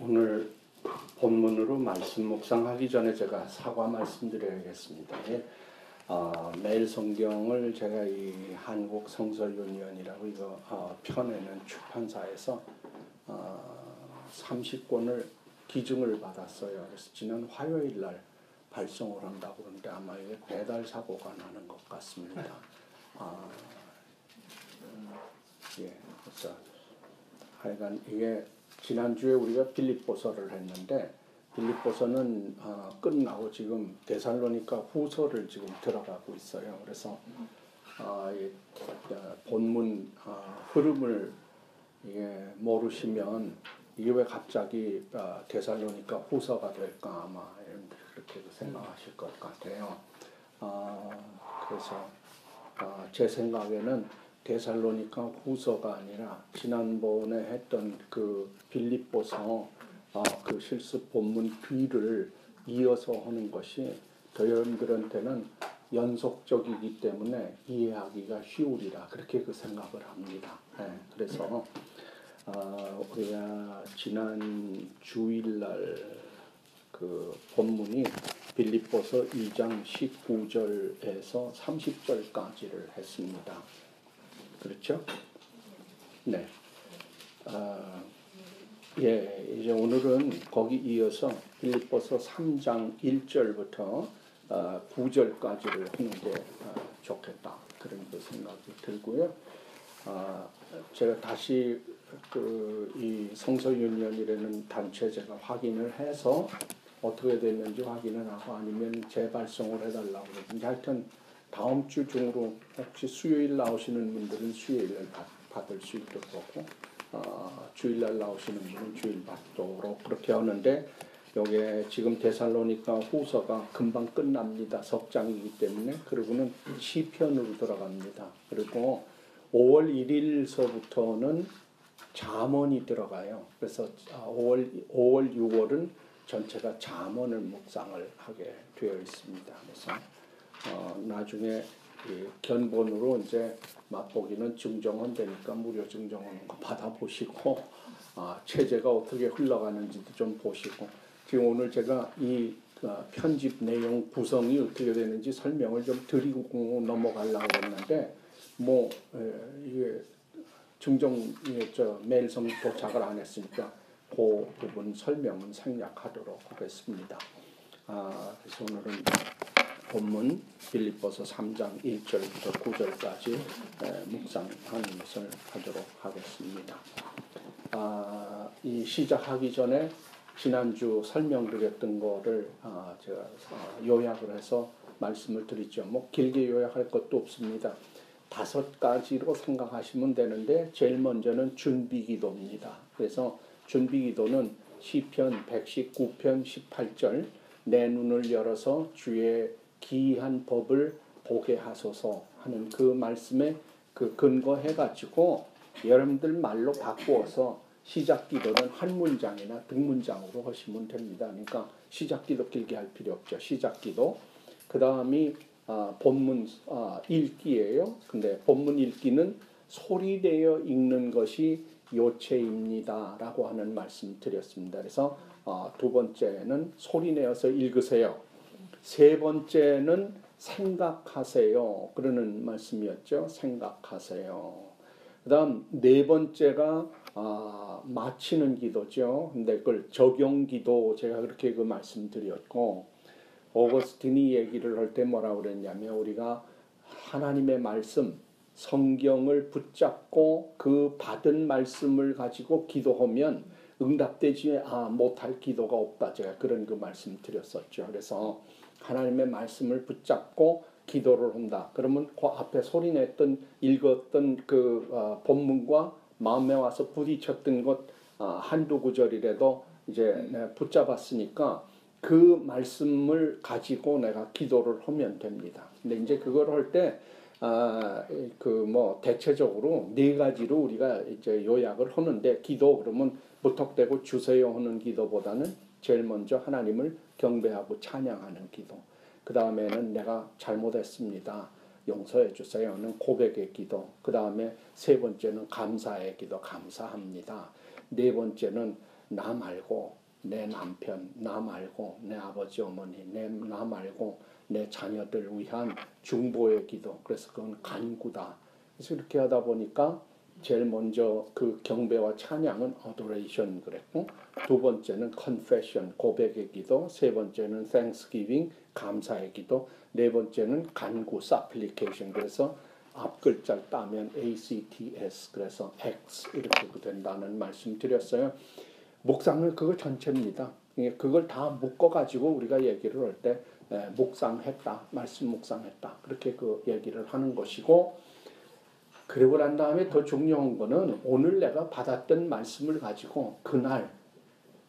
오늘 본문으로 말씀 묵상하기 전에 제가 사과 말씀드려야겠습니다. 매일 성경을 제가 이 한국 성설유니언이라고 이거 펴내는 출판사에서 30권을 기증을 받았어요. 그래서 지난 화요일 날 발송을 한다고 그러는데 아마 이게 배달 사고가 나는 것 같습니다. 그래서 하여간 이게 지난주에 우리가 빌립보서를 했는데 빌립보서는 끝나고 지금 데살로니가 후서를 지금 들어가고 있어요. 그래서 본문 흐름을 이게 모르시면 이게 왜 갑자기 데살로니가 후서가 될까 아마 그렇게 생각하실 것 같아요. 그래서 제 생각에는 데살로니가 후서가 아니라 지난번에 했던 그 빌립보서 그 실습 본문 뒤를 이어서 하는 것이 더 여러분들한테는 연속적이기 때문에 이해하기가 쉬우리라 그렇게 그 생각을 합니다. 그래서 우리가 지난 주일날 그 본문이 빌립보서 2장 19절에서 30절까지를 했습니다. 그렇죠? 네. 이제 오늘은 거기 이어서 빌립보서 3장 1절부터 9절까지를 하는 게 좋겠다. 그런 그 생각이 들고요. 제가 다시 이 성서유니언이라는 단체 제가 확인을 해서 어떻게 됐는지 확인을 하고 아니면 재발송을 해달라고 그러든지 하여튼 다음 주 중으로 혹시 수요일 나오시는 분들은 수요일날 받을 수 있도록 하고 주일날 나오시는 분은 주일 받도록 그렇게 하는데 요게 지금 데살로니가 후서가 금방 끝납니다. 석장이기 때문에 그리고는 시편으로 들어갑니다. 그리고 5월 1일서부터는 잠언이 들어가요. 그래서 5월 6월은 전체가 잠언을 묵상을 하게 되어 있습니다. 그래서 나중에 견본으로 이제 맛보기는 증정원 되니까 무료 증정원 받아보시고 체제가 어떻게 흘러가는지도 좀 보시고 지금 오늘 제가 이 편집 내용 구성이 어떻게 되는지 설명을 좀 드리고 넘어가려고 했는데 이게 메일성 도착을 안 했으니까 그 부분 설명은 생략하도록 하겠습니다. 그래서 오늘은 본문 빌립보서 3장 1절부터 9절까지 묵상하는 것을 하도록 하겠습니다. 이 시작하기 전에 지난주 설명드렸던 거를 제가 요약을 해서 말씀을 드리죠. 길게 요약할 것도 없습니다. 5가지로 생각하시면 되는데 제일 먼저는 준비기도입니다. 그래서 준비기도는 시편 119편 18절 내 눈을 열어서 주의 기이한 법을 보게 하소서 하는 그 말씀에 그 근거해가지고 여러분들 말로 바꾸어서 시작기도는 한 문장이나 등문장으로 하시면 됩니다. 그러니까 시작기도 길게 할 필요 없죠. 시작기도. 그 다음이 본문 읽기예요. 근데 본문 읽기는 소리내어 읽는 것이 요체입니다. 라고 하는 말씀 드렸습니다. 그래서 두 번째는 소리내어서 읽으세요. 세 번째는 생각하세요. 그러는 말씀이었죠. 생각하세요. 그 다음 네 번째가 마치는 기도죠. 근데 그걸 적용기도 제가 그렇게 그 말씀드렸고 오거스틴이 얘기를 할 때 뭐라고 그랬냐면 우리가 하나님의 말씀 성경을 붙잡고 그 받은 말씀을 가지고 기도하면 응답되지 못할 기도가 없다. 제가 그런 그 말씀 드렸었죠. 그래서 하나님의 말씀을 붙잡고 기도를 한다. 그러면 그 앞에 소리냈던 읽었던 그 본문과 마음에 와서 부딪혔던 것 한두 구절이라도 이제 내가 붙잡았으니까 그 말씀을 가지고 내가 기도를 하면 됩니다. 근데 이제 그걸 할 때 대체적으로 4가지로 우리가 이제 요약을 하는데 기도 그러면 무턱대고 주세요 하는 기도보다는 제일 먼저 하나님을 경배하고 찬양하는 기도. 그 다음에는 내가 잘못했습니다. 용서해 주세요는 고백의 기도. 그 다음에 세 번째는 감사의 기도. 감사합니다. 네 번째는 나 말고 내 남편, 나 말고 내 아버지 어머니, 나 말고 내 자녀들 위한 중보의 기도. 그래서 그건 간구다. 그래서 이렇게 하다 보니까 제일 먼저 그 경배와 찬양은 adoration 그랬고, 두 번째는 confession 고백의 기도, 세 번째는 thanksgiving 감사의 기도, 네 번째는 간구 supplication. 그래서 앞 글자를 따면 ACTS 그래서 X 이렇게 된다는 말씀 드렸어요. 묵상은 그거 전체입니다. 그걸 다 묶어가지고 우리가 얘기를 할 때 묵상했다, 말씀 묵상했다 그렇게 그 얘기를 하는 것이고, 그리고 난 다음에 더 중요한 거는 오늘 내가 받았던 말씀을 가지고 그날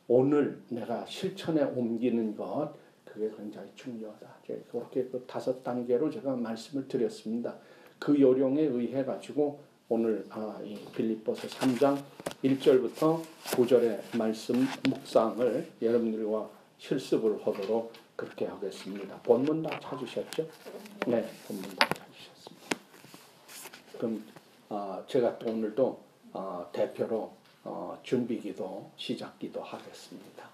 오늘 내가 실천에 옮기는 것, 그게 굉장히 중요하다. 그렇게 그 5단계로 제가 말씀을 드렸습니다. 그 요령에 의해 가지고 오늘 이 빌립보서 3장 1절부터 9절의 말씀 묵상을 여러분들과 실습을 하도록 그렇게 하겠습니다. 본문 다 찾으셨죠? 네, 본문 다 찾으셨습니다. 그럼 제가 또 오늘도 대표로 준비기도 시작기도 하겠습니다.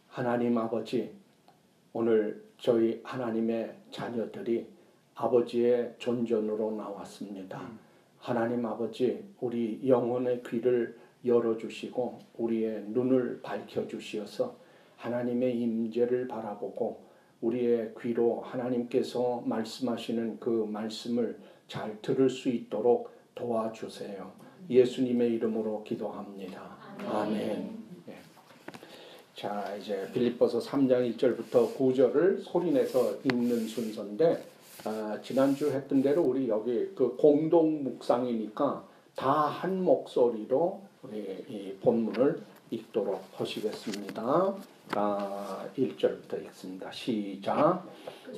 하나님 아버지, 오늘 저희 하나님의 자녀들이 아버지의 존전으로 나왔습니다. 하나님 아버지, 우리 영혼의 귀를 열어주시고 우리의 눈을 밝혀주시어서 하나님의 임재를 바라보고 우리의 귀로 하나님께서 말씀하시는 그 말씀을 잘 들을 수 있도록 도와주세요. 예수님의 이름으로 기도합니다. 아멘. 네. 자, 이제 빌립보서 3장 1절부터 9절을 소리내서 읽는 순서인데, 지난주 했던 대로 우리 여기 그 공동 묵상이니까 다 한 목소리로 우리 이 본문을 읽도록 하시겠습니다. 1절부터 읽습니다. 시작.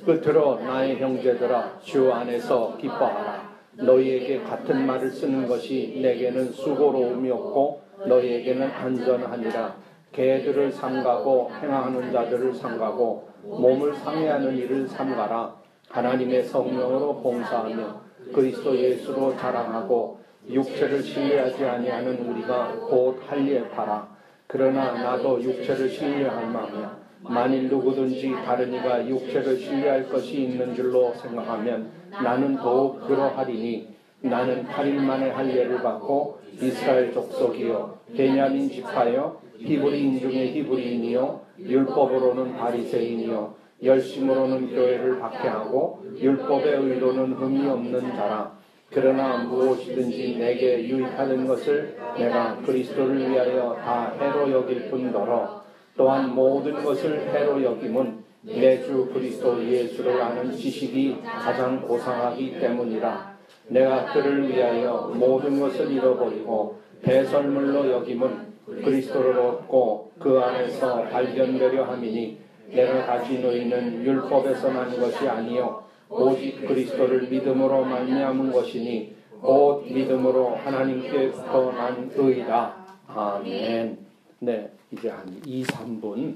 끝으로 나의 형제들아, 주 안에서 기뻐하라. 너희에게 같은 말을 쓰는 것이 내게는 수고로움이 없고 너희에게는 안전하니라. 개들을 삼가고 행하는 자들을 삼가고 몸을 상해하는 일을 삼가라. 하나님의 성령으로 봉사하며 그리스도 예수로 자랑하고 육체를 신뢰하지 아니하는 우리가 곧 할례하라. 그러나 나도 육체를 신뢰할 마음이야. 만일 누구든지 다른 이가 육체를 신뢰할 것이 있는 줄로 생각하면 나는 더욱 그러하리니, 나는 8일 만에 할례를 받고 이스라엘 족속이요 베냐민 지파요 히브리인 중에 히브리인이요 율법으로는 바리새인이요 열심으로는 교회를 박해하고 율법의 의로는 흠이 없는 자라. 그러나 무엇이든지 내게 유익하는 것을 내가 그리스도를 위하여 다 해로 여길 뿐더러 또한 모든 것을 해로 여김은 내 주 그리스도 예수를 아는 지식이 가장 고상하기 때문이라. 내가 그를 위하여 모든 것을 잃어버리고 배설물로 여김은 그리스도를 얻고 그 안에서 발견되려 함이니, 내가 가진 의는 율법에서 난 것이 아니요 오직 그리스도를 믿음으로 말미암은 것이니 곧 믿음으로 하나님께서 난 의다. 아멘. 네, 이제 한 2, 3분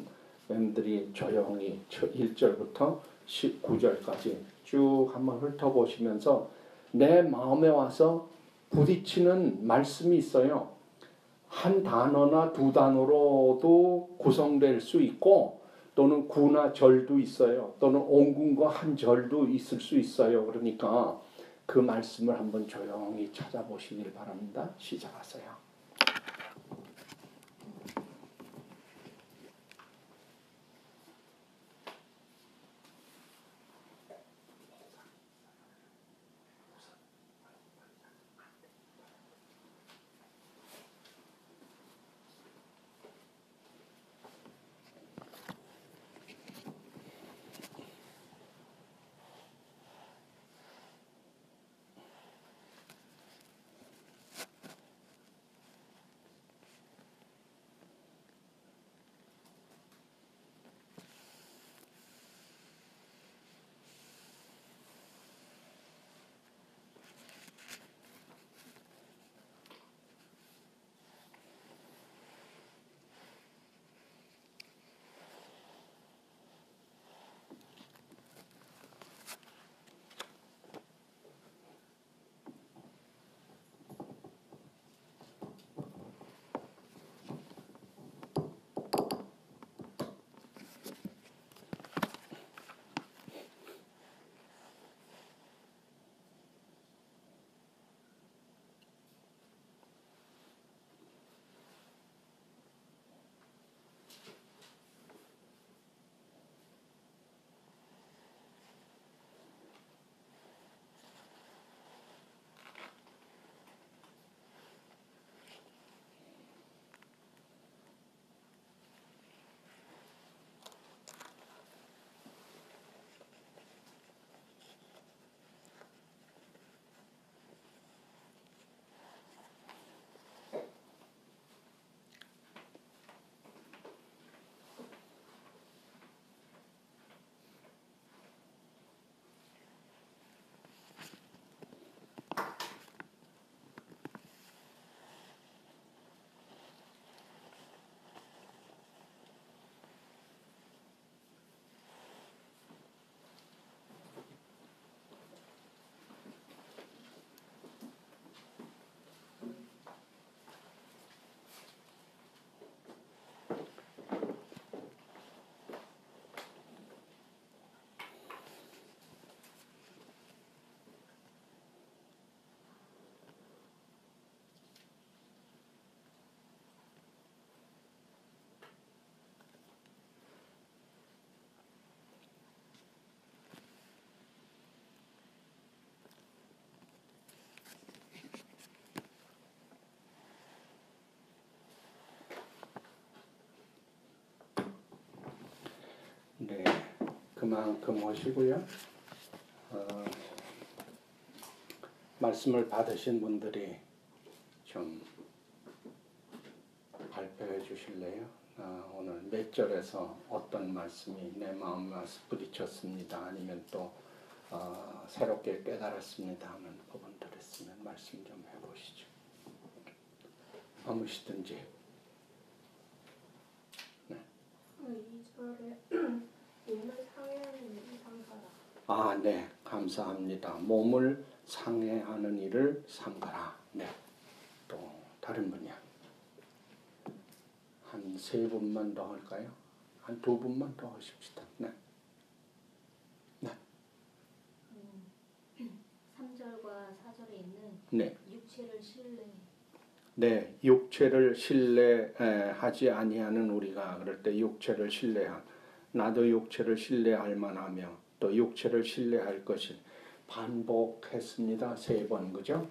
여러분들이 조용히 1절부터 19절까지 쭉 한번 훑어보시면서 내 마음에 와서 부딪히는 말씀이 있어요. 한 단어나 두 단어로도 구성될 수 있고 또는 구나 절도 있어요. 또는 온군과 한 절도 있을 수 있어요. 그러니까 그 말씀을 한번 조용히 찾아보시길 바랍니다. 시작하세요. 그만큼 하시고요. 말씀을 받으신 분들이 좀 발표해 주실래요? 오늘 몇 절에서 어떤 말씀이 내 마음에 부딪혔습니다. 아니면 또 새롭게 깨달았습니다 하는 부분들 있으면 말씀 좀 해보시죠. 아무시든지. 네. 2절에 몸을 상해하는 일을 삼가라. 아, 네. 감사합니다. 몸을 상해하는 일을 삼가라. 네. 또 다른 분이요. 한 3분만 더 할까요? 한 2분만 더 하십시다. 네. 네. 3절과 4절에 있는 네. 육체를 신뢰. 네, 육체를 신뢰하지 아니하는 우리가 그럴 때 육체를 신뢰함. 나도 육체를 신뢰할 만하며 또 육체를 신뢰할 것이 반복했습니다. 3번 그죠?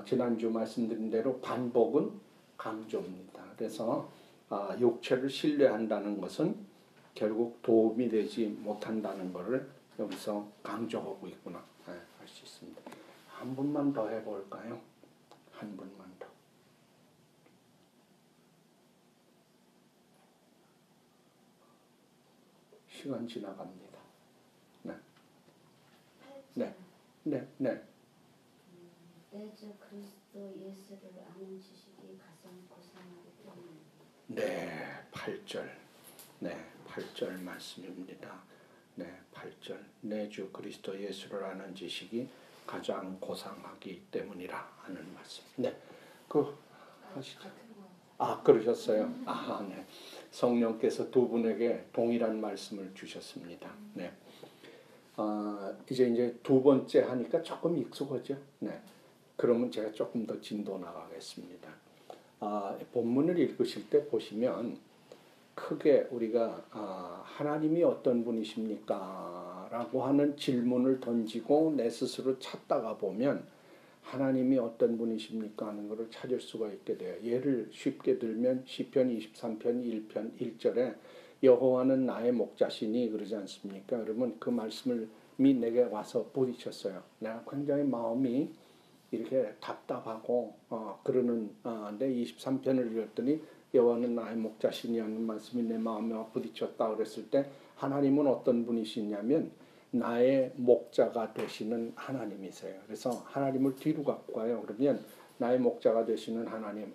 지난주 말씀드린 대로 반복은 강조입니다. 그래서 육체를 신뢰한다는 것은 결국 도움이 되지 못한다는 것을 여기서 강조하고 있구나 할 수 있습니다. 한 분만 더 해볼까요? 한 분만 더. 시간 지나갑니다. 네. 네. 네. 네. 내 주 그리스도 예수를 아는 지식이 가장 고상하기 때문에. 네. 8절. 네. 8절 말씀입니다. 네. 8절. 내 주 그리스도 예수를 아는 지식이 가장 고상하기 때문이라 하는 말씀. 네. 하시죠. 그러셨어요. 네. 성령께서 두 분에게 동일한 말씀을 주셨습니다. 네. 이제 2번째 하니까 조금 익숙하죠. 네. 그러면 제가 조금 더 진도 나가겠습니다. 본문을 읽으실 때 보시면 크게 우리가 하나님이 어떤 분이십니까? 라고 하는 질문을 던지고 내 스스로 찾다가 보면 하나님이 어떤 분이십니까? 하는 것을 찾을 수가 있게 돼요. 예를 쉽게 들면 시편 23편 1편 1절에 여호와는 나의 목자시니 그러지 않습니까? 그러면 그 말씀을 내게 와서 부딪혔어요. 내가 굉장히 마음이 이렇게 답답하고 그러는 내 23편을 읽었더니 여호와는 나의 목자시니 하는 말씀이 내 마음에 부딪혔다 그랬을 때 하나님은 어떤 분이시냐면 나의 목자가 되시는 하나님이세요. 그래서 하나님을 뒤로 갖고 가요. 그러면 나의 목자가 되시는 하나님,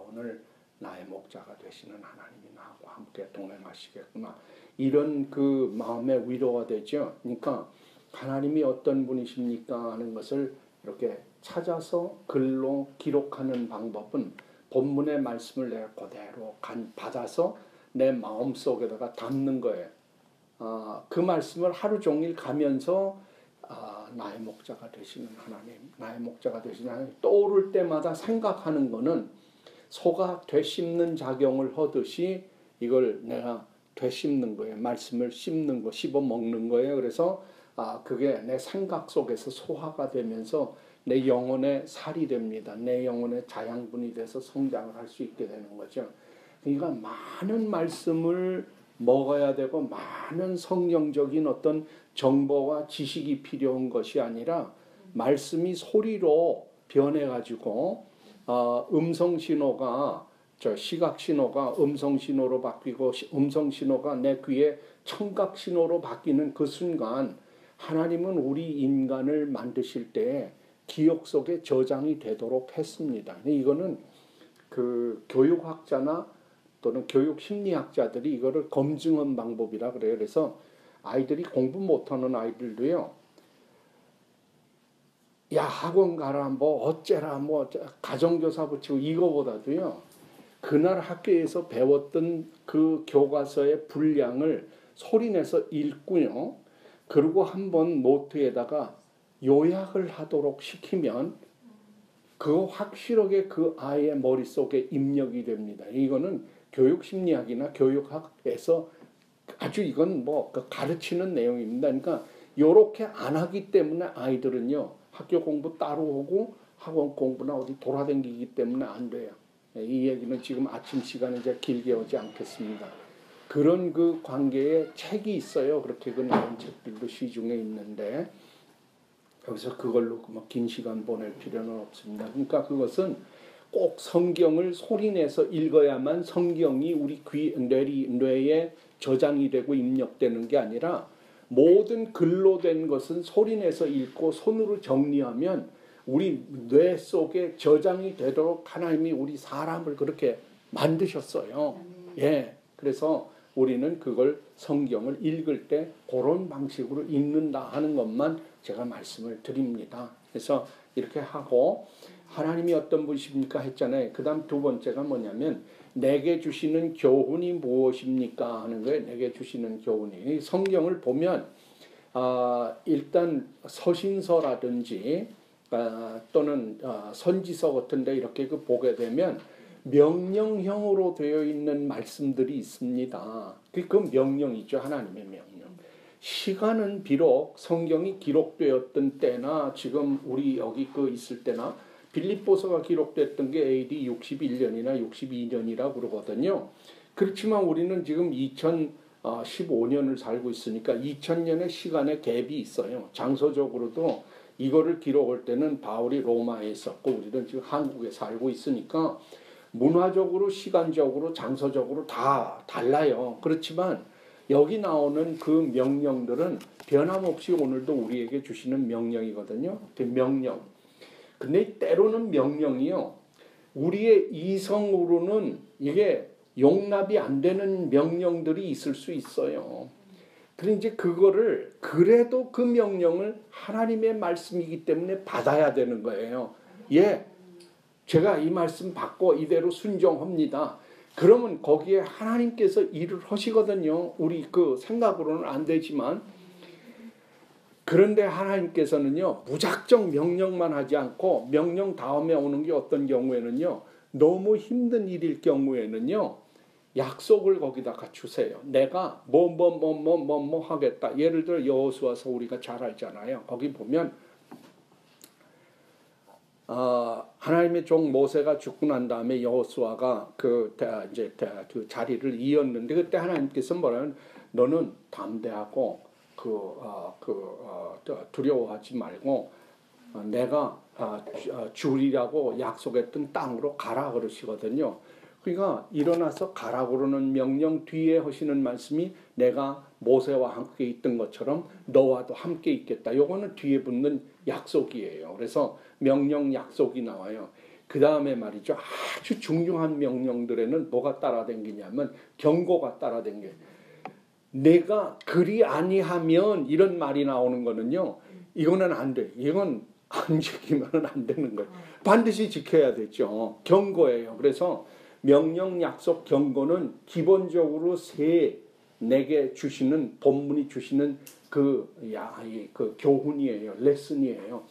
오늘 나의 목자가 되시는 하나님이 나하고 함께 동행하시겠구나. 이런 그 마음의 위로가 되죠. 그러니까 하나님이 어떤 분이십니까 하는 것을 이렇게 찾아서 글로 기록하는 방법은 본문의 말씀을 내가 그대로 받아서 내 마음속에다가 담는 거예요. 그 말씀을 하루 종일 가면서 나의 목자가 되시는 하나님, 나의 목자가 되시는 하나님 떠오를 때마다 생각하는 거는 소가 되씹는 작용을 하듯이 이걸 내가 되씹는 거예요. 말씀을 씹는 거, 씹어 먹는 거예요. 그래서 그게 내 생각 속에서 소화가 되면서 내 영혼의 살이 됩니다. 내 영혼의 자양분이 돼서 성장을 할 수 있게 되는 거죠. 그러니까 많은 말씀을 먹어야 되고 많은 성경적인 어떤 정보와 지식이 필요한 것이 아니라 말씀이 소리로 변해가지고 음성 신호가 시각 신호가 음성 신호로 바뀌고 음성 신호가 내 귀에 청각 신호로 바뀌는 그 순간 하나님은 우리 인간을 만드실 때 기억 속에 저장이 되도록 했습니다. 이거는 그 교육학자나 또는 교육 심리학자들이 이거를 검증한 방법이라 그래요. 그래서 아이들이 공부 못하는 아이들도요. 야 학원 가라 뭐 어째라 뭐 가정교사 붙이고 이거보다도요. 그날 학교에서 배웠던 그 교과서의 분량을 소리내서 읽고요. 그리고 한번 노트에다가 요약을 하도록 시키면 그거 확실하게 그 아이의 머릿속에 입력이 됩니다. 이거는 교육심리학이나 교육학에서 아주 이건 뭐 가르치는 내용입니다. 그러니까 이렇게 안 하기 때문에 아이들은요. 학교 공부 따로 오고 학원 공부나 어디 돌아다니기 때문에 안 돼요. 이 얘기는 지금 아침 시간에 제가 길게 하지 않겠습니다. 그런 그 관계에 책이 있어요. 그렇게 그 나온 책들도 시중에 있는데 여기서 그걸로 뭐 긴 시간 보낼 필요는 없습니다. 그러니까 그것은 꼭 성경을 소리내서 읽어야만 성경이 우리 뇌에 저장이 되고 입력되는 게 아니라 모든 글로 된 것은 소리내서 읽고 손으로 정리하면 우리 뇌 속에 저장이 되도록 하나님이 우리 사람을 그렇게 만드셨어요. 예, 그래서 우리는 그걸 성경을 읽을 때 그런 방식으로 읽는다 하는 것만 제가 말씀을 드립니다. 그래서 이렇게 하고 하나님이 어떤 분이십니까 했잖아요. 그 다음 두 번째가 뭐냐면 내게 주시는 교훈이 무엇입니까 하는 거예요. 내게 주시는 교훈이. 성경을 보면 일단 서신서라든지 또는 선지서 같은데 이렇게 보게 되면 명령형으로 되어 있는 말씀들이 있습니다. 그 명령이죠. 하나님의 명령. 시간은 비록 성경이 기록되었던 때나 지금 우리 여기 있을 때나 빌립보서가 기록됐던 게 AD 61년이나 62년이라고 그러거든요. 그렇지만 우리는 지금 2015년을 살고 있으니까 2000년의 시간의 갭이 있어요. 장소적으로도 이거를 기록할 때는 바울이 로마에 있었고 우리는 지금 한국에 살고 있으니까 문화적으로 시간적으로 장소적으로 다 달라요. 그렇지만 여기 나오는 그 명령들은 변함없이 오늘도 우리에게 주시는 명령이거든요. 그 명령. 근데 때로는 명령이요. 우리의 이성으로는 이게 용납이 안 되는 명령들이 있을 수 있어요. 그런데 이제 그거를 그래도 그 명령을 하나님의 말씀이기 때문에 받아야 되는 거예요. 예, 제가 이 말씀 받고 이대로 순종합니다. 그러면 거기에 하나님께서 일을 하시거든요. 우리 그 생각으로는 안 되지만. 그런데 하나님께서는요, 무작정 명령만 하지 않고 명령 다음에 오는 게 어떤 경우에는요, 너무 힘든 일일 경우에는요, 약속을 거기다가 주세요. 내가 뭐 하겠다. 예를 들어 여호수아서 우리가 잘 알잖아요. 거기 보면 하나님의 종 모세가 죽고 난 다음에 여호수아가 그 자리를 이었는데 그때 하나님께서 뭐라면 너는 담대하고 두려워하지 말고 내가 주리라고 약속했던 땅으로 가라 그러시거든요. 그러니까 일어나서 가라 그러는 명령 뒤에 하시는 말씀이 내가 모세와 함께 있던 것처럼 너와도 함께 있겠다. 요거는 뒤에 붙는 약속이에요. 그래서 명령 약속이 나와요. 그 다음에 말이죠. 아주 중요한 명령들에는 뭐가 따라다니냐면 경고가 따라다녀요. 내가 그리 아니하면 이런 말이 나오는 거는요. 이거는 안 돼. 이건 안 지키면 안 되는 거예요. 반드시 지켜야 되죠. 경고예요. 그래서 명령, 약속, 경고는 기본적으로 내게 주시는 본문이 주시는 그 교훈이에요. 레슨이에요.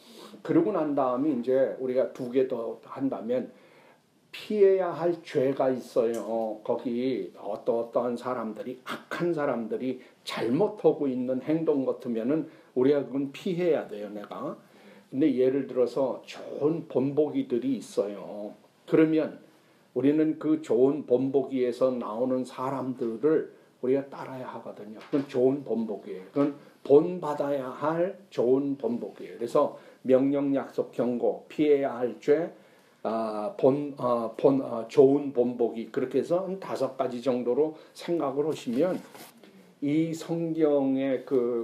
그러고 난 다음에 이제 우리가 두 개 더 한다면 피해야 할 죄가 있어요. 거기 어떠한 사람들이 악한 사람들이 잘못하고 있는 행동 같으면은 우리가 그건 피해야 돼요. 내가. 근데 예를 들어서 좋은 본보기들이 있어요. 그러면 우리는 그 좋은 본보기에서 나오는 사람들을 우리가 따라야 하거든요. 그건 좋은 본보기예요. 그건 본받아야 할 좋은 본보기예요. 그래서 명령, 약속, 경고, 피해야 할 죄, 좋은 본보기 그렇게 해서 한 5가지 정도로 생각을 하시면 이 성경의 그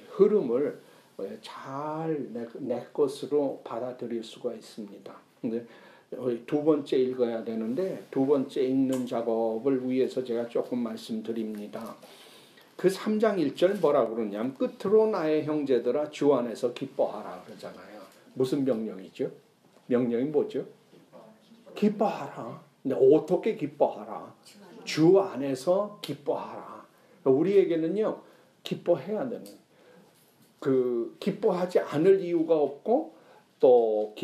흐름을 잘 내 것으로 받아들일 수가 있습니다. 근데 두 번째 읽어야 되는데 두 번째 읽는 작업을 위해서 제가 조금 말씀드립니다. 그 3장 1절 뭐라고 그러냐면 끝으로 나의 형제들아 주 안에서 기뻐하라 그러잖아요. 무슨 명령이죠? 명령이 뭐죠? 기뻐하라. 근데 어떻게 기뻐하라? 주 안에서 기뻐하라. 우리에게는요 기뻐해야 되는 기뻐하지 않을 이유가 없고 또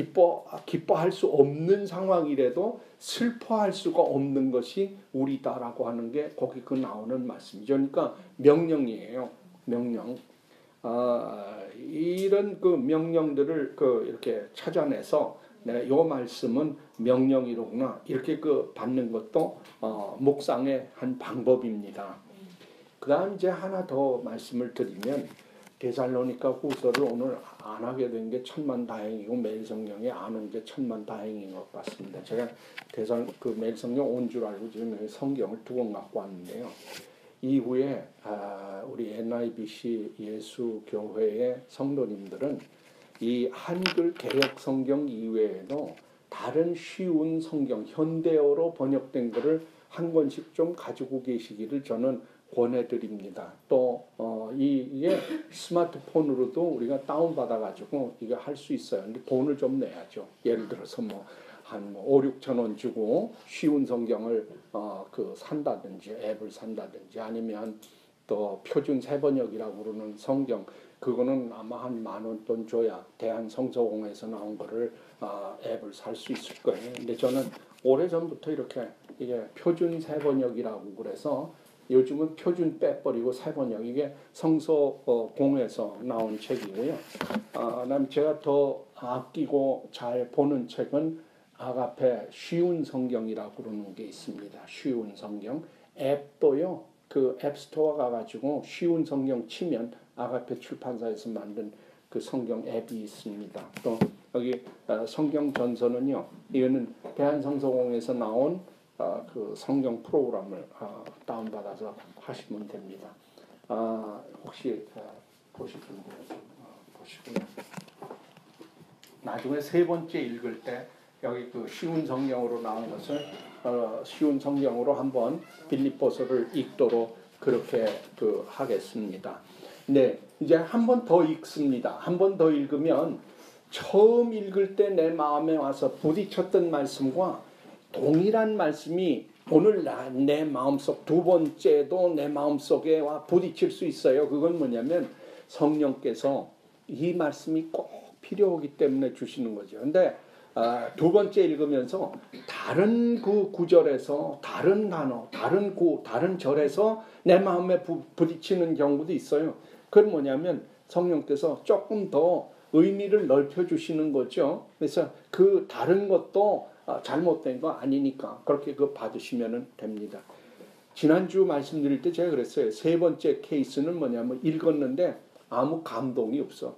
기뻐할 수 없는 상황이라도 슬퍼할 수가 없는 것이 우리다라고 하는 게 거기 나오는 말씀이죠. 그러니까 명령이에요. 명령. 이런 그 명령들을 이렇게 찾아내서 내가 이 말씀은 명령이로구나 이렇게 그 받는 것도 묵상의 한 방법입니다. 그다음 이제 하나 더 말씀을 드리면 데살로니가 후서를 오늘 안 하게 된 게 천만다행이고 매일 성경에 안 온 게 천만다행인 것 같습니다. 제가 매일 성경 온 줄 알고 지금 여기 성경을 두 권 갖고 왔는데요. 이후에 우리 NIBC 예수교회의 성도님들은 이 한글 개역 성경 이외에도 다른 쉬운 성경 현대어로 번역된 것을 한 권씩 좀 가지고 계시기를 저는 권해드립니다. 또 이게 스마트폰으로도 우리가 다운받아 가지고 이거 할 수 있어요. 근데 돈을 좀 내야죠. 예를 들어서 한 5, 6천 원 주고 쉬운 성경을 산다든지 앱을 산다든지 아니면 또 표준 세번역이라고 그러는 성경 그거는 아마 한 10,000원 돈 줘야 대한성서공회에서 나온 거를 앱을 살 수 있을 거예요. 근데 저는 오래전부터 이렇게 이게 표준 세번역이라고 그래서 요즘은 표준 빼버리고 세번역 이게 성서공회에서 나온 책이고요. 그다음에 제가 더 아끼고 잘 보는 책은 아가페 쉬운 성경이라고 그러는 게 있습니다. 쉬운 성경 앱도요. 그 앱스토어 가가지고 쉬운 성경 치면 아가페 출판사에서 만든 그 성경 앱이 있습니다. 또 여기 성경 전서는요. 이거는 대한성서공회에서 나온 그 성경 프로그램을 다운받아서 하시면 됩니다. 혹시 보실 분들 보시고요. 나중에 세 번째 읽을 때 여기 그 쉬운 성경으로 나온 것을 쉬운 성경으로 한번 빌립보서를 읽도록 그렇게 하겠습니다. 네, 이제 한 번 더 읽습니다. 한 번 더 읽으면 처음 읽을 때 내 마음에 와서 부딪혔던 말씀과 동일한 말씀이 오늘 내 마음속 두 번째도 내 마음속에 와 부딪힐 수 있어요. 그건 뭐냐면 성령께서 이 말씀이 꼭 필요하기 때문에 주시는 거죠. 근데 두 번째 읽으면서 다른 그 구절에서 다른 단어, 다른 절에서 내 마음에 부딪히는 경우도 있어요. 그건 뭐냐면 성령께서 조금 더 의미를 넓혀주시는 거죠. 그래서 그 다른 것도 잘못된 거 아니니까 그렇게 받으시면 됩니다. 지난주 말씀드릴 때 제가 그랬어요. 세 번째 케이스는 뭐냐면 읽었는데 아무 감동이 없어.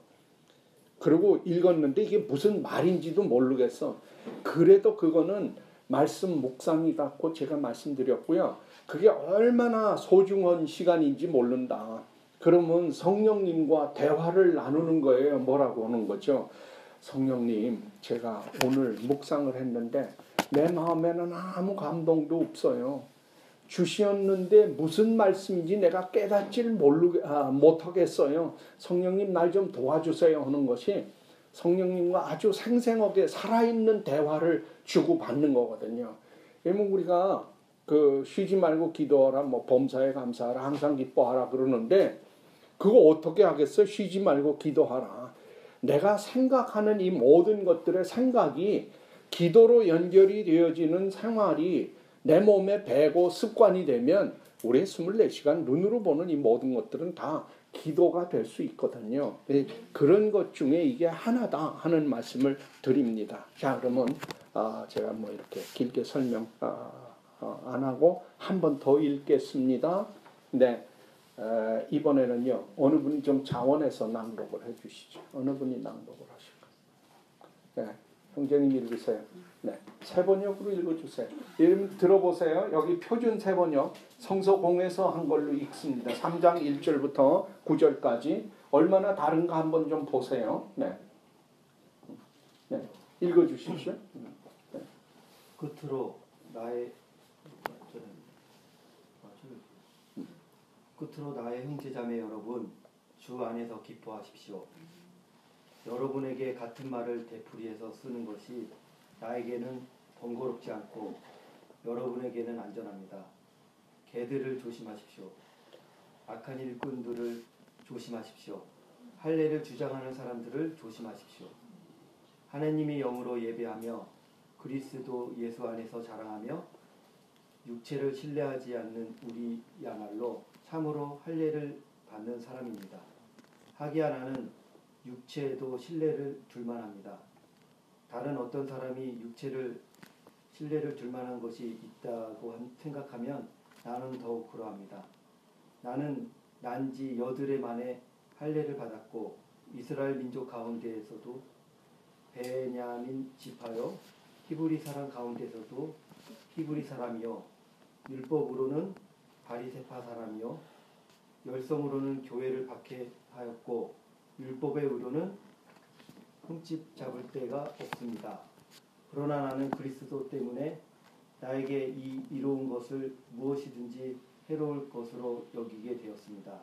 그리고 읽었는데 이게 무슨 말인지도 모르겠어. 그래도 그거는 말씀 묵상이 같고 제가 말씀드렸고요. 그게 얼마나 소중한 시간인지 모른다. 그러면 성령님과 대화를 나누는 거예요. 뭐라고 하는 거죠? 성령님, 제가 오늘 묵상을 했는데 내 마음에는 아무 감동도 없어요. 주시었는데 무슨 말씀인지 내가 깨닫지를 못하겠어요. 성령님 날 좀 도와주세요 하는 것이 성령님과 아주 생생하게 살아있는 대화를 주고받는 거거든요. 왜냐면 우리가 쉬지 말고 기도하라, 범사에 감사하라, 항상 기뻐하라 그러는데 그거 어떻게 하겠어요? 쉬지 말고 기도하라. 내가 생각하는 이 모든 것들의 생각이 기도로 연결이 되어지는 생활이 내 몸에 배고 습관이 되면 우리 24시간 눈으로 보는 이 모든 것들은 다 기도가 될 수 있거든요. 그런 것 중에 이게 하나다 하는 말씀을 드립니다. 자, 그러면 제가 이렇게 길게 설명 안 하고 한 번 더 읽겠습니다. 네, 이번에는요. 어느 분이 좀 자원해서 낭독을 해주시죠. 어느 분이 낭독을 하실까요? 네, 형제님 읽으세요. 네, 세번역으로 읽어주세요. 여러분 들어보세요. 여기 표준 세번역 성서공회에서 한 걸로 읽습니다. 3장 1절부터 9절까지 얼마나 다른가 한번 좀 보세요. 네, 네, 읽어주십시오. 네. 끝으로 나의 형제자매 여러분, 주 안에서 기뻐하십시오. 여러분에게 같은 말을 되풀이해서 쓰는 것이 나에게는 번거롭지 않고 여러분에게는 안전합니다. 개들을 조심하십시오. 악한 일꾼들을 조심하십시오. 할례를 주장하는 사람들을 조심하십시오. 하나님이 영으로 예배하며 그리스도 예수 안에서 자랑하며 육체를 신뢰하지 않는 우리야말로 참으로 할례를 받는 사람입니다. 하기야 나는 육체에도 신뢰를 둘만 합니다. 다른 어떤 사람이 육체를 신뢰를 줄 만한 것이 있다고 생각하면 나는 더욱 그러합니다. 나는 난지 여드레 만에 할례를 받았고 이스라엘 민족 가운데에서도 베냐민 지파요 히브리 사람 가운데서도 히브리 사람이요 율법으로는 바리새파 사람이요 열성으로는 교회를 박해하였고 율법의 의로는 흠집 잡을 데가 없습니다. 그러나 나는 그리스도 때문에 나에게 이 이로운 것을 무엇이든지 해로울 것으로 여기게 되었습니다.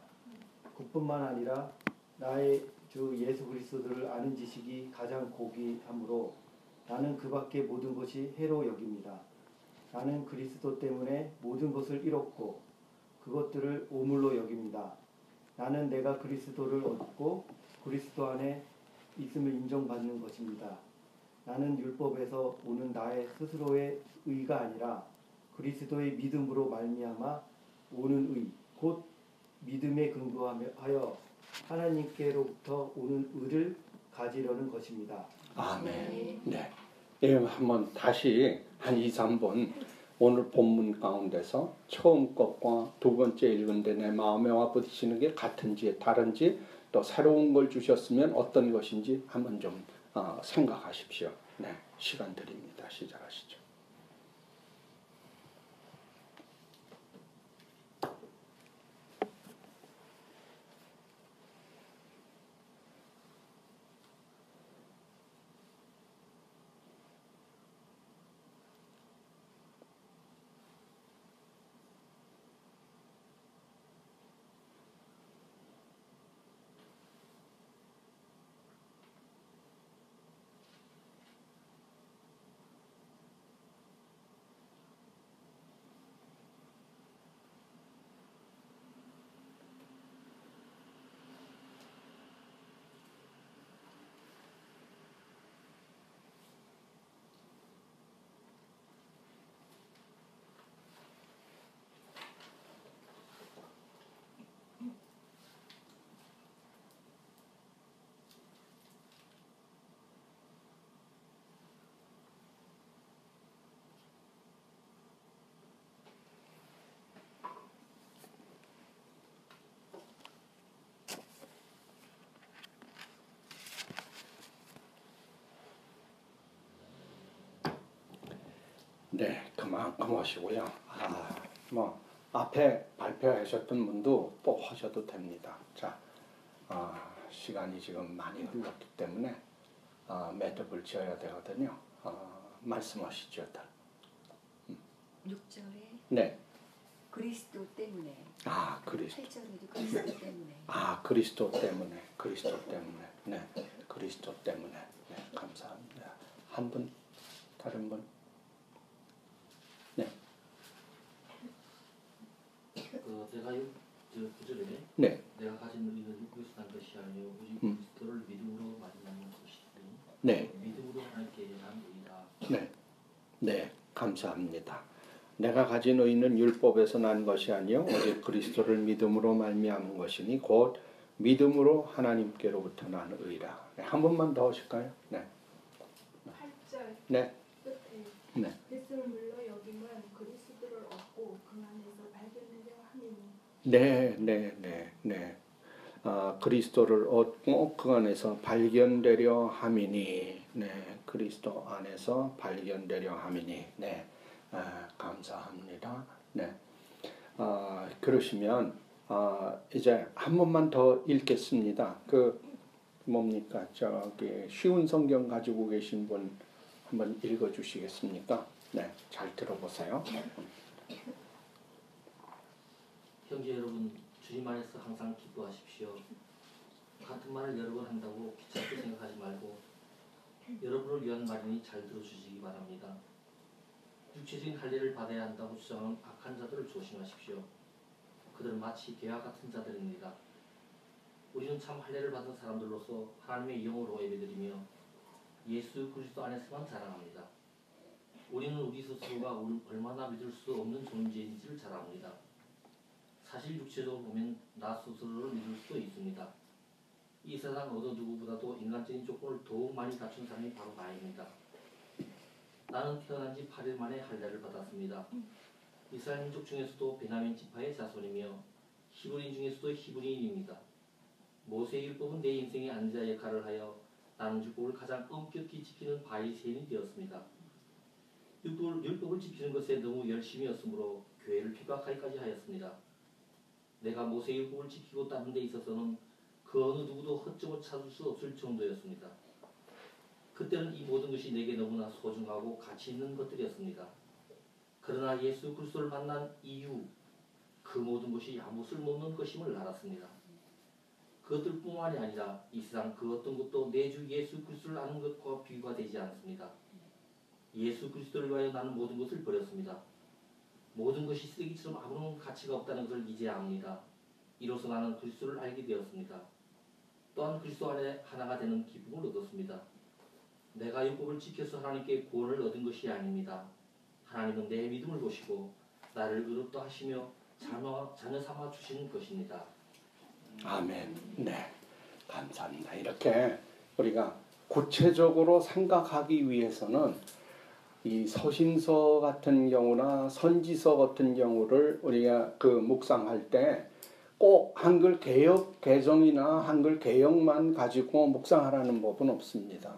그뿐만 아니라 나의 주 예수 그리스도를 아는 지식이 가장 고귀하므로 나는 그 밖의 모든 것이 해로 여깁니다. 나는 그리스도 때문에 모든 것을 잃었고 그것들을 오물로 여깁니다. 나는 내가 그리스도를 얻고 그리스도 안에 있음을 인정받는 것입니다. 나는 율법에서 오는 나의 스스로의 의가 아니라 그리스도의 믿음으로 말미암아 오는 의, 곧 믿음에 근거하여 하나님께로부터 오는 의를 가지려는 것입니다. 아멘. 네. 예, 한번 다시 한 2, 3번 오늘 본문 가운데서 처음 것과 두 번째 읽은 데 내 마음에 와 부딪히는 게 같은지 다른지 또 새로운 걸 주셨으면 어떤 것인지 한번 좀 생각하십시오. 네, 시간 드립니다. 시작하시죠. 네, 그만큼 하시고요. 뭐 앞에 발표하셨던 분도 또 하셔도 됩니다. 자, 시간이 지금 많이 흘렀기 때문에 매듭을 지어야 되거든요. 말씀하시죠, 다. 6절에 네. 그리스도 때문에 그리스도. 8절에도 그리스도 때문에 그리스도 때문에 그리스도 때문에 네, 그리스도 때문에 네, 감사합니다. 한 분, 다른 분. 네. 제가 저 구절에 네. 내가 가진 의는 육에서 난 것이 아니요 오직 그리스도를 믿음으로 만나는 것이니 네. 믿음으로 하나님께 난 의다. 네. 네, 감사합니다. 내가 가진 의는 율법에서 난 것이 아니요 오직 그리스도를 믿음으로 말미암은 것이니 곧 믿음으로 하나님께로부터 난 의라. 네, 한 번만 더 하실까요? 네. 8절 네. 끝에 네. 그리스도를 물러 여김은 그리스도를 얻고 그 안에서 발견되려 함이니. 네, 네, 네, 네. 그리스도를 얻고 그 안에서 발견되려 함이니, 네, 그리스도 안에서 발견되려 함이니, 네, 감사합니다. 네, 그러시면 이제 한 번만 더 읽겠습니다. 그 뭡니까? 저기 쉬운 성경 가지고 계신 분 한번 읽어주시겠습니까? 네, 잘 들어보세요. 형제 여러분, 주님 안에서 항상 기뻐하십시오. 같은 말을 여러 번 한다고 귀찮게 생각하지 말고 여러분을 위한 말이니 잘 들어주시기 바랍니다. 육체적인 할례를 받아야 한다고 주장하는 악한 자들을 조심하십시오. 그들은 마치 개와 같은 자들입니다. 우리는 참 할례를 받은 사람들로서 하나님의 영으로 예배드리며 예수 그리스도 안에서만 자랑합니다. 우리는 우리 스스로가 얼마나 믿을 수 없는 존재인지를 잘 압니다. 사실 육체적으로 보면 나 스스로를 믿을 수도 있습니다. 이 세상 어느 누구보다도 인간적인 조건을 더욱 많이 갖춘 사람이 바로 나입니다. 나는 태어난 지 8일 만에 할례를 받았습니다. 이스라엘 민족 중에서도 베냐민 지파의 자손이며 히브리인 중에서도 히브리인입니다. 모세의 율법은 내 인생의 안지자 역할을 하여 나는 율법을 가장 엄격히 지키는 바리새인이 되었습니다. 율법을 지키는 것에 너무 열심이었으므로 교회를 핍박하기까지 하였습니다. 내가 모세의 율법을 지키고 따르는 데 있어서는 그 어느 누구도 허점을 찾을 수 없을 정도였습니다. 그때는 이 모든 것이 내게 너무나 소중하고 가치 있는 것들이었습니다. 그러나 예수 그리스도를 만난 이후 그 모든 것이 아무 쓸모없는 것임을 알았습니다. 그것들뿐만이 아니라 이 세상 그 어떤 것도 내 주 예수 그리스도를 아는 것과 비교가 되지 않습니다. 예수 그리스도를 위하여 나는 모든 것을 버렸습니다. 모든 것이 쓰레기처럼 아무런 가치가 없다는 것을 이제 압니다. 이로써 나는 그리스도를 알게 되었습니다. 또한 그리스도 안에 하나가 되는 기쁨을 얻었습니다. 내가 율법을 지켜서 하나님께 구원을 얻은 것이 아닙니다. 하나님은 내 믿음을 보시고 나를 의롭다 하시며 자녀 삼아 주시는 것입니다. 아멘. 네, 감사합니다. 이렇게 우리가 구체적으로 생각하기 위해서는 이 서신서 같은 경우나 선지서 같은 경우를 우리가 묵상할 때 꼭 한글 개역 개정이나 한글 개역만 가지고 묵상하라는 법은 없습니다.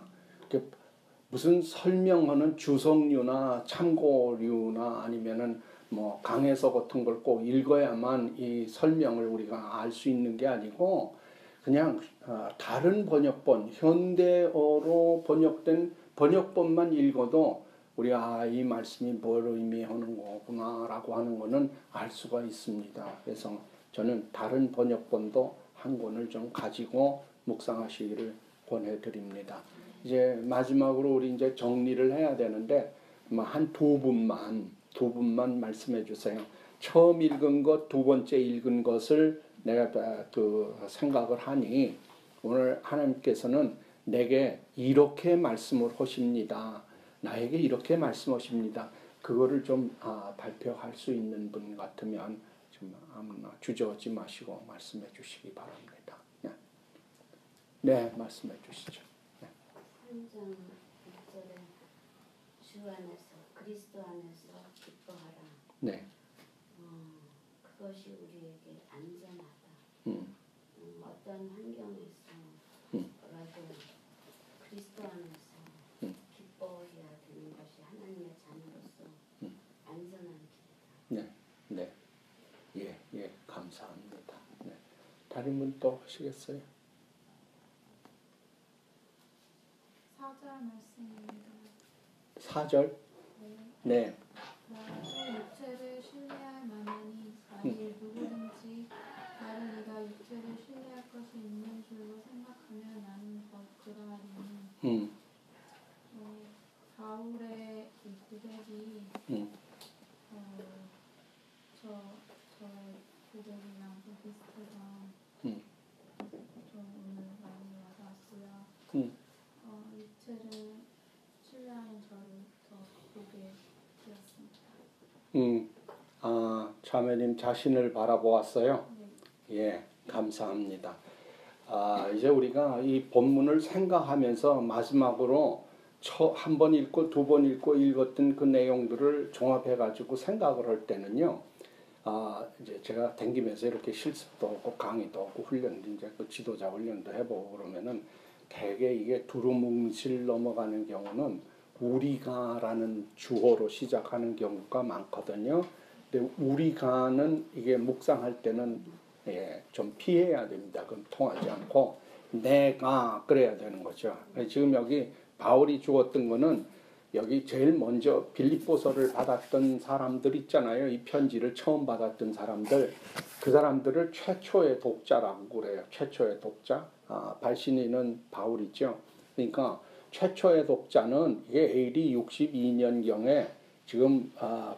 무슨 설명하는 주석류나 참고류나 아니면은 뭐 강해서 같은 걸 꼭 읽어야만 이 설명을 우리가 알 수 있는 게 아니고 그냥 다른 번역본, 현대어로 번역된 번역본만 읽어도 우리가 이 말씀이 뭘 의미하는 거구나라고 하는 거는 알 수가 있습니다. 그래서 저는 다른 번역본도 한 권을 좀 가지고 묵상하시기를 권해드립니다. 이제 마지막으로 우리 이제 정리를 해야 되는데 한 두 분만 말씀해 주세요. 처음 읽은 것, 두 번째 읽은 것을 내가 생각을 하니 오늘 하나님께서는 내게 이렇게 말씀을 하십니다. 나에게 이렇게 말씀하십니다. 그거를 좀 발표할 수 있는 분 같으면 좀 아무나 주저하지 마시고 말씀해 주시기 바랍니다. 네, 말씀해 주시죠. 3장 6절에 주 안에서 그리스도 안에서 기뻐하라. 네. 그것이 우리에게 안전하다. 어떤 환경에서라도 그리스도 안에서 기뻐해야 되는 것이 하나님의 자녀로서 안전한 길이다. 네. 예, 감사합니다. 네. 다른 분 또 하시겠어요? 4절 말씀입니다. 4절? 네. 나의 육체를 신뢰할 만하니 만일 누구든지 나를 네가 육체를 신뢰할 것이 있는 줄로 생각하면 나는 더 그러하리니 바울의 이 고백이 저 고백이랑 좀 비슷해서 좀 오늘 많이 와닿았고요. 육체를 신뢰하는 저를 더 보게 되었습니다. 자매님 자신을 바라보았어요? 네. 예, 감사합니다. 이제 우리가 이 본문을 생각하면서 마지막으로 한 번 읽고 두 번 읽고 읽었던 그 내용들을 종합해가지고 생각을 할 때는요, 이제 제가 댕기면서 이렇게 실습도 하고 강의도 하고 훈련도 이제 그 지도자 훈련도 해보고 그러면은 대개 이게 두루뭉실 넘어가는 경우는 우리가라는 주어로 시작하는 경우가 많거든요. 근데 우리가는 이게 묵상할 때는 좀 피해야 됩니다. 그럼 통하지 않고 내가 그래야 되는 거죠. 지금 여기 바울이 주었던 거는 여기 제일 먼저 빌립보서를 받았던 사람들 있잖아요. 이 편지를 처음 받았던 사람들, 그 사람들을 최초의 독자라고 그래요. 최초의 독자. 발신인은 바울이죠. 그러니까 최초의 독자는 이게 AD 62년경에 지금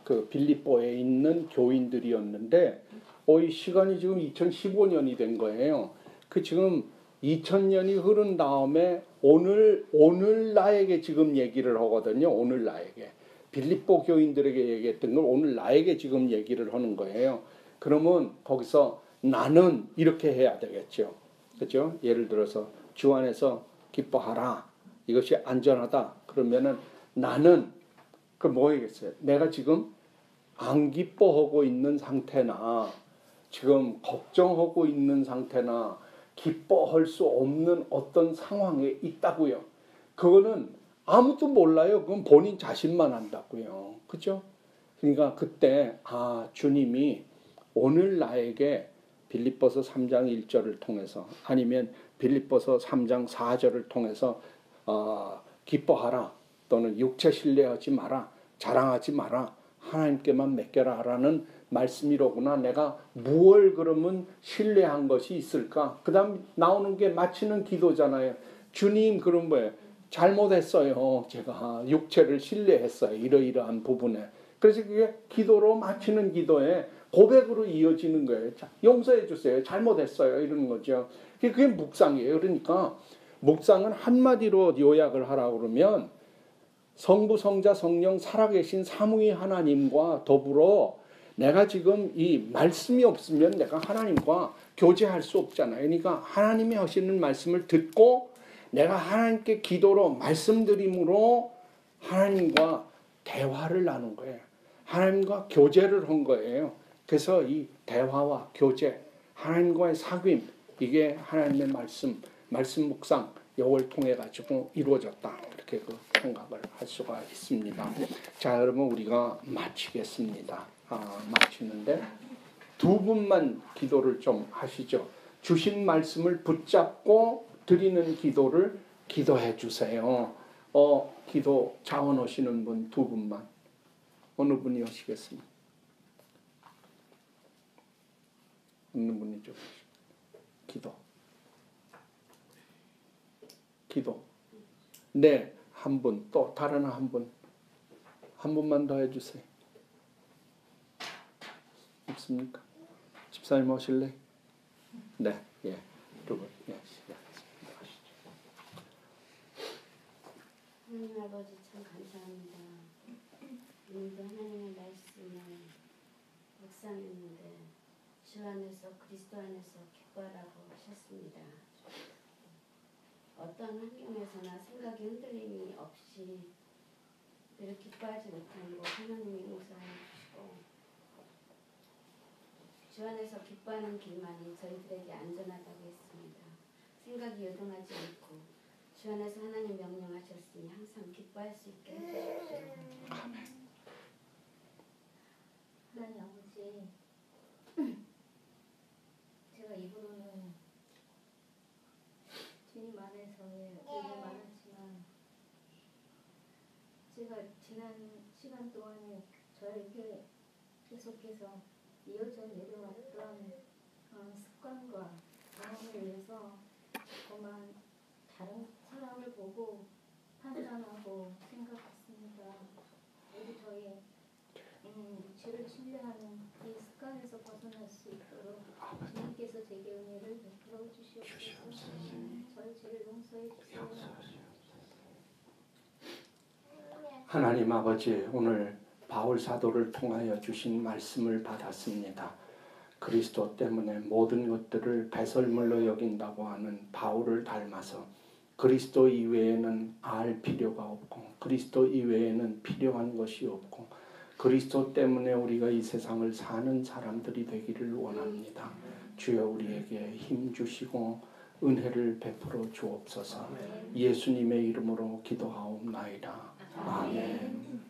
그 빌립보에 있는 교인들이었는데 이 시간이 지금 2015년이 된 거예요. 그 지금 2000년이 흐른 다음에 오늘 나에게 지금 얘기를 하거든요. 오늘 나에게. 빌립보 교인들에게 얘기했던 걸 오늘 나에게 지금 얘기를 하는 거예요. 그러면 거기서 나는 이렇게 해야 되겠죠. 그렇죠? 예를 들어서 주 안에서 기뻐하라. 이것이 안전하다. 그러면은 나는 그 뭐겠어요? 내가 지금 안 기뻐하고 있는 상태나 지금 걱정하고 있는 상태나 기뻐할 수 없는 어떤 상황에 있다고요. 그거는 아무도 몰라요. 그건 본인 자신만 안다고요. 그죠? 그러니까 그때 주님이 오늘 나에게 빌립보서 3장 1절을 통해서 아니면 빌립보서 3장 4절을 통해서 기뻐하라 또는 육체 신뢰하지 마라 자랑하지 마라 하나님께만 맡겨라 하라는 말씀이로구나. 내가 무엇을 그러면 신뢰한 것이 있을까? 그 다음 나오는 게 마치는 기도잖아요. 주님 그런 거예요. 잘못했어요. 제가 육체를 신뢰했어요. 이러이러한 부분에. 그래서 그게 기도로 마치는 기도에 고백으로 이어지는 거예요. 용서해 주세요. 잘못했어요. 이러는 거죠. 그게 묵상이에요. 그러니까 묵상은 한마디로 요약을 하라고 그러면 성부, 성자, 성령 살아계신 삼위 하나님과 더불어 내가 지금 이 말씀이 없으면 내가 하나님과 교제할 수 없잖아요. 그러니까 하나님이 하시는 말씀을 듣고 내가 하나님께 기도로 말씀드림으로 하나님과 대화를 나눈 거예요. 하나님과 교제를 한 거예요. 그래서 이 대화와 교제, 하나님과의 사귐, 이게 하나님의 말씀 묵상, 이걸 통해 가지고 이루어졌다. 이렇게 그 생각을 할 수가 있습니다. 자, 여러분 우리가 마치겠습니다. 마치는데 두 분만 기도를 좀 하시죠. 주신 말씀을 붙잡고 드리는 기도를 기도해 주세요. 기도 자원 오시는 분 두 분만. 어느 분이 하시겠습니까? 어느 분이 좀 기도. 네, 한 분. 또 다른 한 분. 한 분만 더 해주세요. 없습니까? 집사님 오실래? 네, 예. 두 분. 예, 하나님 아버지 참 감사합니다. 오늘도 하나님의 말씀을 묵상했는데 주 안에서 그리스도 안에서 기뻐하라고 하셨습니다. 어떤 환경에서나 생각의 흔들림이 없이 늘 기뻐하지 못하는 것 하나님이 용서해 주시고 주 안에서 기뻐하는 길만이 저희들에게 안전하다고 했습니다. 생각이 요동하지 않고 주 안에서 하나님 명령하셨으니 항상 기뻐할 수 있게 해주십시오. 하나님 아버지, 제가 입으로는 주님 안에서의 일이 많았지만 제가 지난 시간 동안에 저에게 계속해서 이어져 내려왔던 그런 습관과 경험을 위해서 그만 다른 사람을 보고 판단하고 생각했습니다. 모두 저희 주를 신뢰하는 이 습관에서 벗어날 수 있도록 주님께서 제게 은혜를 베풀어 주시옵소서. 저의 죄를 용서해 주세요. 하나님 아버지, 오늘 바울 사도를 통하여 주신 말씀을 받았습니다. 그리스도 때문에 모든 것들을 배설물로 여긴다고 하는 바울을 닮아서 그리스도 이외에는 알 필요가 없고 그리스도 이외에는 필요한 것이 없고 그리스도 때문에 우리가 이 세상을 사는 사람들이 되기를 원합니다. 주여 우리에게 힘 주시고 은혜를 베풀어 주옵소서. 예수님의 이름으로 기도하옵나이다. 아멘.